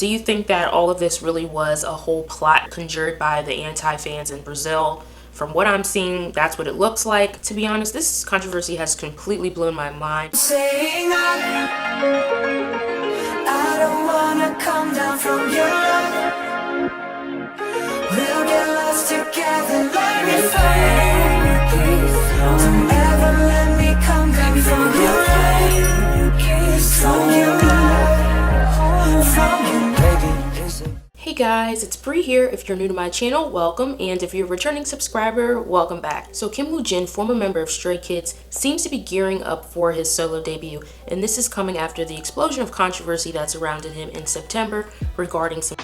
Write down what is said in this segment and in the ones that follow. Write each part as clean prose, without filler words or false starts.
Do you think that all of this really was a whole plot conjured by the anti-fans in Brazil? From what I'm seeing, that's what it looks like. To be honest, this controversy has completely blown my mind. Saying I don't wanna come down from your love. We'll get lost together, let me find. Don't ever let me come down from your love. From your love, from your love. Hey guys, it's Bree here. If you're new to my channel, welcome, and if you're a returning subscriber, welcome back. So Kim Woojin, former member of Stray Kids, seems to be gearing up for his solo debut, and this is coming after the explosion of controversy that surrounded him in September regarding some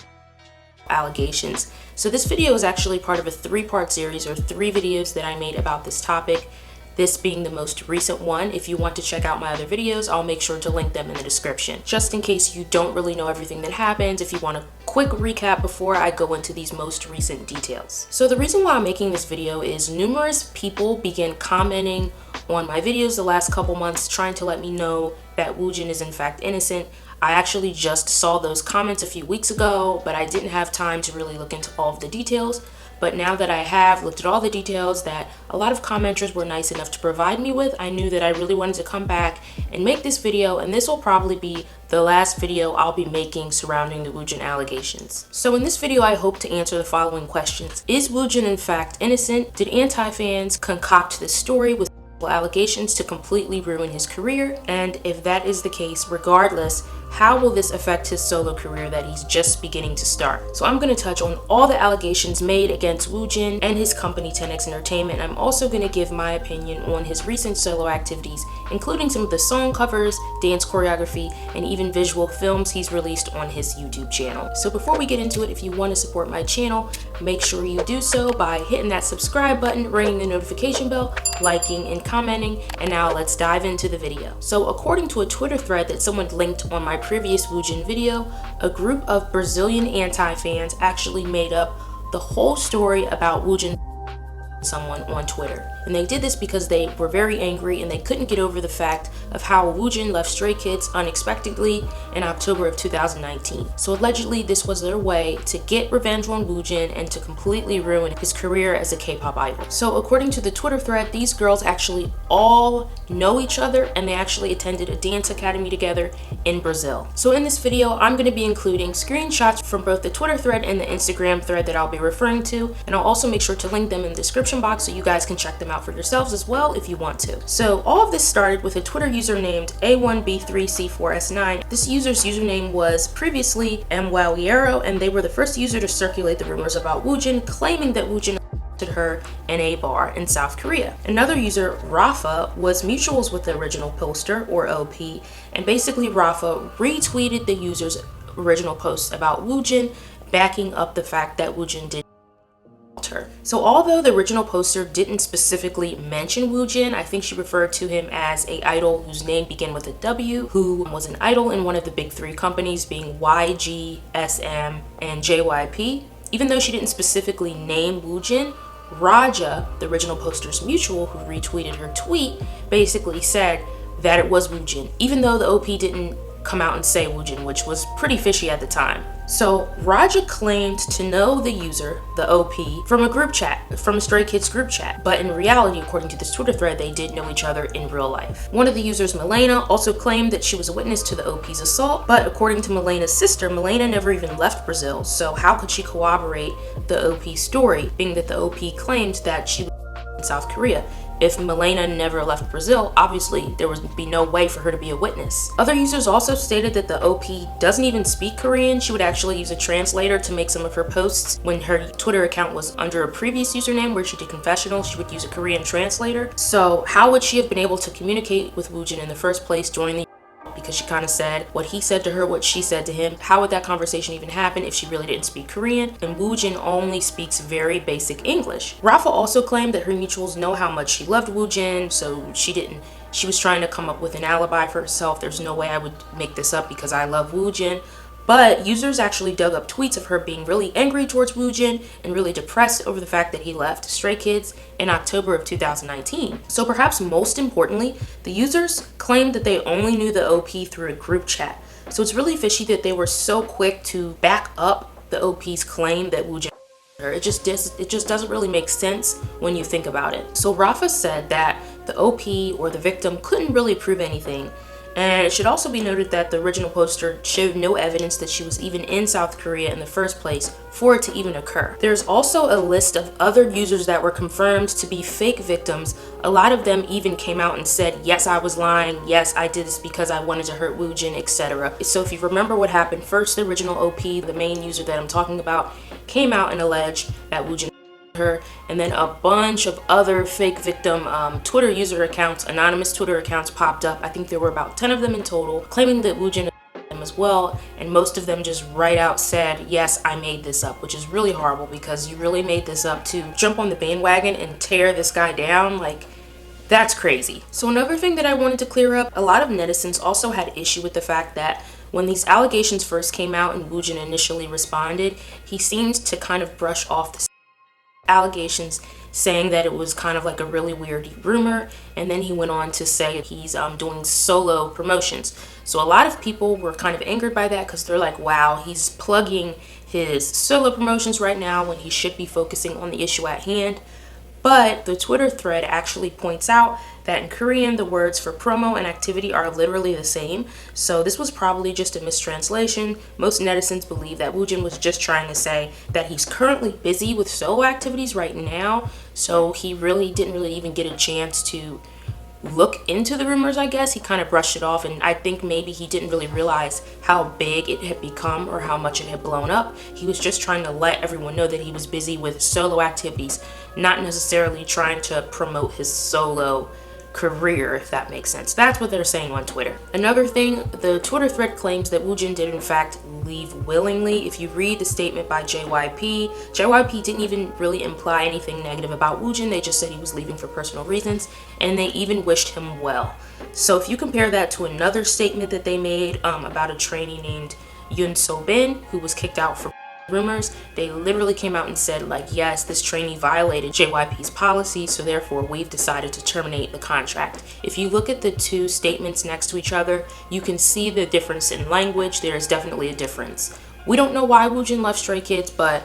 allegations. So this video is actually part of a three-part series, or 3 videos that I made about this topic, this being the most recent one. If you want to check out my other videos, I'll make sure to link them in the description. Just in case you don't really know everything that happened, if you want a quick recap before I go into these most recent details. So the reason why I'm making this video is numerous people began commenting on my videos the last couple months, trying to let me know that Woojin is in fact innocent. I actually just saw those comments a few weeks ago, but I didn't have time to really look into all of the details. But now that I have looked at all the details that a lot of commenters were nice enough to provide me with, I knew that I really wanted to come back and make this video, and this will probably be the last video I'll be making surrounding the Woojin allegations. So in this video, I hope to answer the following questions. Is Woojin in fact innocent? Did anti-fans concoct this story with allegations to completely ruin his career? And if that is the case, regardless, how will this affect his solo career that he's just beginning to start? So I'm going to touch on all the allegations made against Woojin and his company 10X Entertainment. I'm also going to give my opinion on his recent solo activities, including some of the song covers, dance choreography, and even visual films he's released on his YouTube channel. So before we get into it, if you want to support my channel, make sure you do so by hitting that subscribe button, ringing the notification bell, liking, and commenting. And now let's dive into the video. So according to a Twitter thread that someone linked on my previous Woojin video, a group of Brazilian anti-fans actually made up the whole story about Woojin someone on Twitter. And they did this because they were very angry and they couldn't get over the fact of how Woojin left Stray Kids unexpectedly in October of 2019. So allegedly this was their way to get revenge on Woojin and to completely ruin his career as a K-pop idol. So according to the Twitter thread, these girls actually all know each other and they actually attended a dance academy together in Brazil. So in this video, I'm going to be including screenshots from both the Twitter thread and the Instagram thread that I'll be referring to, and I'll also make sure to link them in the description box so you guys can check them out for yourselves as well if you want to. So all of this started with a Twitter user named A1B3C4S9. This user's username was previously МWaoiero, and they were the first user to circulate the rumors about Woojin, claiming that Woojin assaulted her in a bar in South Korea. Another user, Rafa, was mutuals with the original poster, or OP, and basically Rafa retweeted the user's original post about Woojin, backing up the fact that Woojin did her. So although the original poster didn't specifically mention Woojin, I think she referred to him as a idol whose name began with a W, who was an idol in one of the big 3 companies, being YG, SM, and JYP. Even though she didn't specifically name Woojin, Raja, the original poster's mutual who retweeted her tweet, basically said that it was Woojin, even though the OP didn't come out and say Woojin, which was pretty fishy at the time. So Raja claimed to know the user, the OP, from a group chat, from a Stray Kids group chat, but in reality, according to this Twitter thread, they did know each other in real life. One of the users, Milena, also claimed that she was a witness to the OP's assault, but according to Milena's sister, Milena never even left Brazil, so how could she corroborate the OP story, being that the OP claimed that she was in South Korea? If Milena never left Brazil, obviously there would be no way for her to be a witness. Other users also stated that the OP doesn't even speak Korean. She would actually use a translator to make some of her posts. When her Twitter account was under a previous username where she did confessionals, she would use a Korean translator. So how would she have been able to communicate with Woojin in the first place during the because she kind of said what he said to her, what she said to him? How would that conversation even happen if she really didn't speak Korean? And Woojin only speaks very basic English. Rafa also claimed that her mutuals know how much she loved Woojin, so she was trying to come up with an alibi for herself. There's no way I would make this up because I love Woojin. But users actually dug up tweets of her being really angry towards Woojin and really depressed over the fact that he left Stray Kids in October of 2019. So perhaps most importantly, the users claimed that they only knew the OP through a group chat. So it's really fishy that they were so quick to back up the OP's claim that Woojin her. It just doesn't really make sense when you think about it. So Rafa said that the OP or the victim couldn't really prove anything. And it should also be noted that the original poster showed no evidence that she was even in South Korea in the first place for it to even occur. There's also a list of other users that were confirmed to be fake victims. A lot of them even came out and said, yes, I was lying, yes, I did this because I wanted to hurt Woojin, etc. So if you remember what happened, first the original OP, the main user that I'm talking about, came out and alleged that Woojin her, and then a bunch of other fake victim Twitter user accounts, anonymous Twitter accounts popped up. I think there were about 10 of them in total, claiming that Woojin them as well, and most of them just right out said, yes, I made this up, which is really horrible because you really made this up to jump on the bandwagon and tear this guy down. Like, that's crazy. So another thing that I wanted to clear up, a lot of netizens also had issue with the fact that when these allegations first came out and Woojin initially responded, he seemed to kind of brush off the allegations, saying that it was kind of like a really weird rumor, and then he went on to say he's doing solo promotions. So a lot of people were kind of angered by that because they're like, wow, he's plugging his solo promotions right now when he should be focusing on the issue at hand. But the Twitter thread actually points out that in Korean, the words for promo and activity are literally the same. So this was probably just a mistranslation. Most netizens believe that Woojin was just trying to say that he's currently busy with solo activities right now. So he didn't really even get a chance to look into the rumors, I guess. He kind of brushed it off, and I think maybe he didn't really realize how big it had become or how much it had blown up. He was just trying to let everyone know that he was busy with solo activities, not necessarily trying to promote his solo career, if that makes sense. That's what they're saying on Twitter. Another thing, the Twitter thread claims that Woojin did in fact leave willingly. If you read the statement by JYP didn't even really imply anything negative about Woojin. They just said he was leaving for personal reasons, and they even wished him well. So if you compare that to another statement that they made about a trainee named Yoon So-bin who was kicked out for rumors, they literally came out and said, like, yes, this trainee violated JYP's policy, so therefore we've decided to terminate the contract. If you look at the two statements next to each other, you can see the difference in language. There is definitely a difference. We don't know why Woojin left Stray Kids, but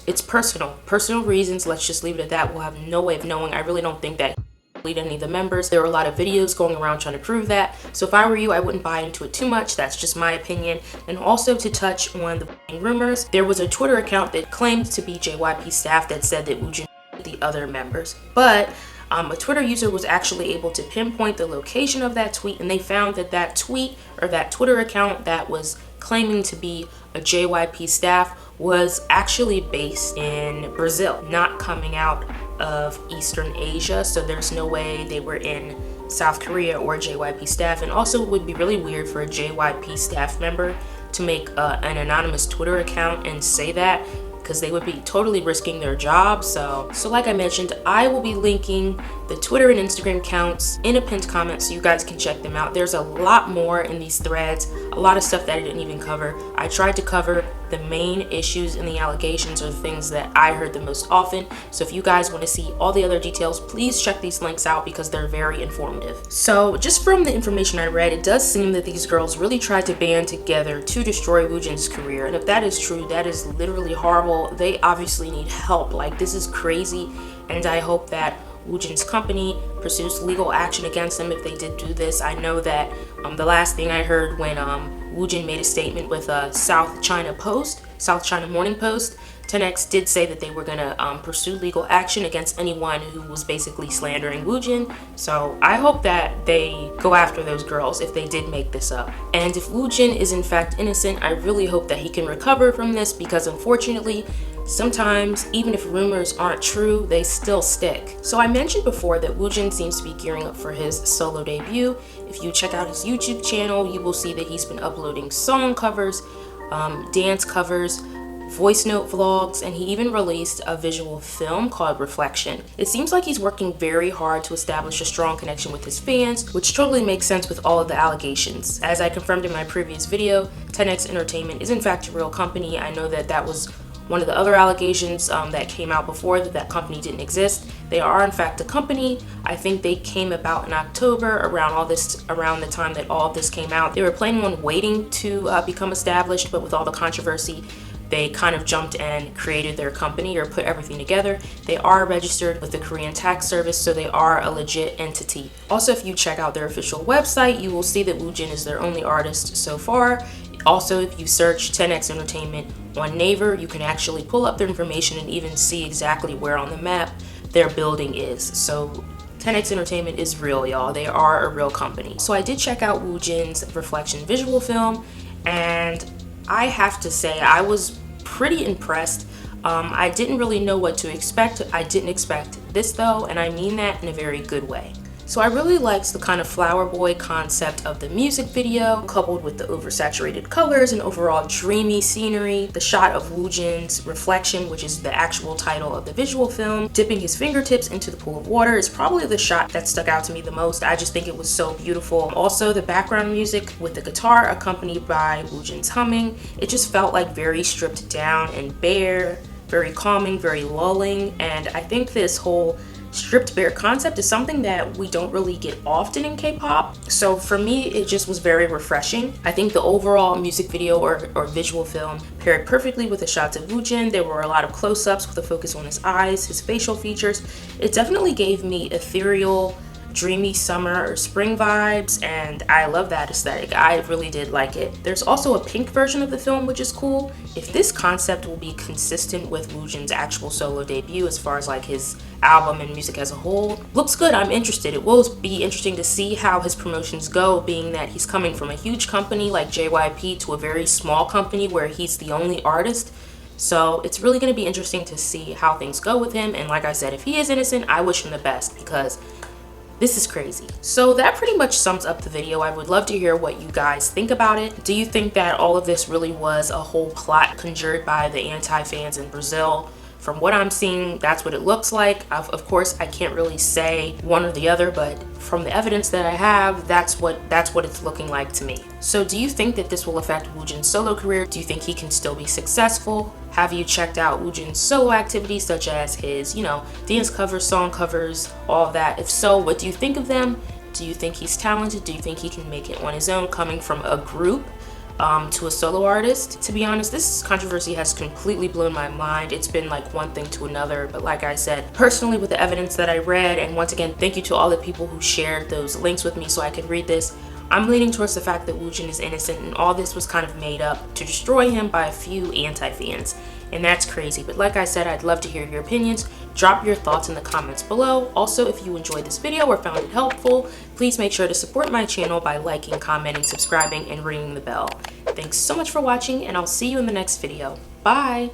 it's personal reasons. Let's just leave it at that. We'll have no way of knowing. I really don't think that lead any of the members. There were a lot of videos going around trying to prove that. So if I were you, I wouldn't buy into it too much. That's just my opinion. And also to touch on the rumors, there was a Twitter account that claimed to be JYP staff that said that Woojin the other members. But a Twitter user was actually able to pinpoint the location of that tweet, and they found that that tweet or that Twitter account that was claiming to be a JYP staff was actually based in Brazil, not coming out of Eastern Asia. So there's no way they were in South Korea or JYP staff. And also it would be really weird for a JYP staff member to make an anonymous Twitter account and say that, because they would be totally risking their job. So like I mentioned, I will be linking the Twitter and Instagram accounts in a pinned comment so you guys can check them out. There's a lot more in these threads, a lot of stuff that I didn't even cover. I tried to cover the main issues and the allegations or the things that I heard the most often. So if you guys want to see all the other details, please check these links out because they're very informative. So just from the information I read, it does seem that these girls really tried to band together to destroy Woojin's career. And if that is true, that is literally horrible. They obviously need help. Like, this is crazy. And I hope that Woojin's company pursues legal action against them if they did do this. I know that the last thing I heard when Woojin made a statement with South China Morning Post, 10X did say that they were going to pursue legal action against anyone who was basically slandering Woojin. So I hope that they go after those girls if they did make this up. And if Woojin is in fact innocent, I really hope that he can recover from this, because unfortunately, sometimes, even if rumors aren't true, they still stick. So I mentioned before that Woojin seems to be gearing up for his solo debut. If you check out his YouTube channel, you will see that he's been uploading song covers, dance covers, voice note vlogs, and he even released a visual film called Reflection. It seems like he's working very hard to establish a strong connection with his fans, which totally makes sense with all of the allegations. As I confirmed in my previous video, 10X Entertainment is in fact a real company. I know that that was One of the other allegations that came out before that company didn't exist. They are in fact a company. I think they came about in October, around the time that all of this came out. They were planning on waiting to become established, but with all the controversy, they kind of jumped and created their company or put everything together. They are registered with the Korean tax service, so they are a legit entity. Also, if you check out their official website, you will see that Woojin is their only artist so far. Also, if you search 10X Entertainment on Naver, you can actually pull up their information and even see exactly where on the map their building is. So 10X Entertainment is real, y'all. They are a real company. So I did check out Woojin's Reflection visual film, and I have to say I was pretty impressed. I didn't really know what to expect. I didn't expect this though, and I mean that in a very good way. So I really liked the kind of flower boy concept of the music video, coupled with the oversaturated colors and overall dreamy scenery. The shot of Woojin's Reflection, which is the actual title of the visual film, dipping his fingertips into the pool of water, is probably the shot that stuck out to me the most. I just think it was so beautiful. Also, the background music with the guitar accompanied by Woojin's humming, it just felt like very stripped down and bare, very calming, very lulling, and I think this whole stripped bare concept is something that we don't really get often in K-pop. So for me, it just was very refreshing. I think the overall music video or visual film paired perfectly with the shots of Woojin. There were a lot of close-ups with a focus on his eyes, his facial features. It definitely gave me ethereal, dreamy summer or spring vibes, and I love that aesthetic. I really did like it. There's also a pink version of the film, which is cool. If this concept will be consistent with Woojin's actual solo debut as far as like his album and music as a whole, looks good. I'm interested. It will be interesting to see how his promotions go, being that he's coming from a huge company like JYP to a very small company where he's the only artist. So it's really going to be interesting to see how things go with him, and like I said, if he is innocent, I wish him the best, because this is crazy. So that pretty much sums up the video. I would love to hear what you guys think about it. Do you think that all of this really was a whole plot conjured by the anti-fans in Brazil? From what I'm seeing, that's what it looks like. Of course, I can't really say one or the other, but from the evidence that I have, that's what it's looking like to me. So do you think that this will affect Woojin's solo career? Do you think he can still be successful? Have you checked out Woojin's solo activities, such as his, dance covers, song covers, all of that? If so, what do you think of them? Do you think he's talented? Do you think he can make it on his own, coming from a group to a solo artist? To be honest, this controversy has completely blown my mind. It's been like one thing to another, but like I said, personally, with the evidence that I read, and once again, thank you to all the people who shared those links with me so I could read this, I'm leaning towards the fact that Woojin is innocent, and all this was kind of made up to destroy him by a few anti-fans, and that's crazy. But like I said, I'd love to hear your opinions. Drop your thoughts in the comments below. Also, if you enjoyed this video or found it helpful, please make sure to support my channel by liking, commenting, subscribing, and ringing the bell. Thanks so much for watching, and I'll see you in the next video. Bye!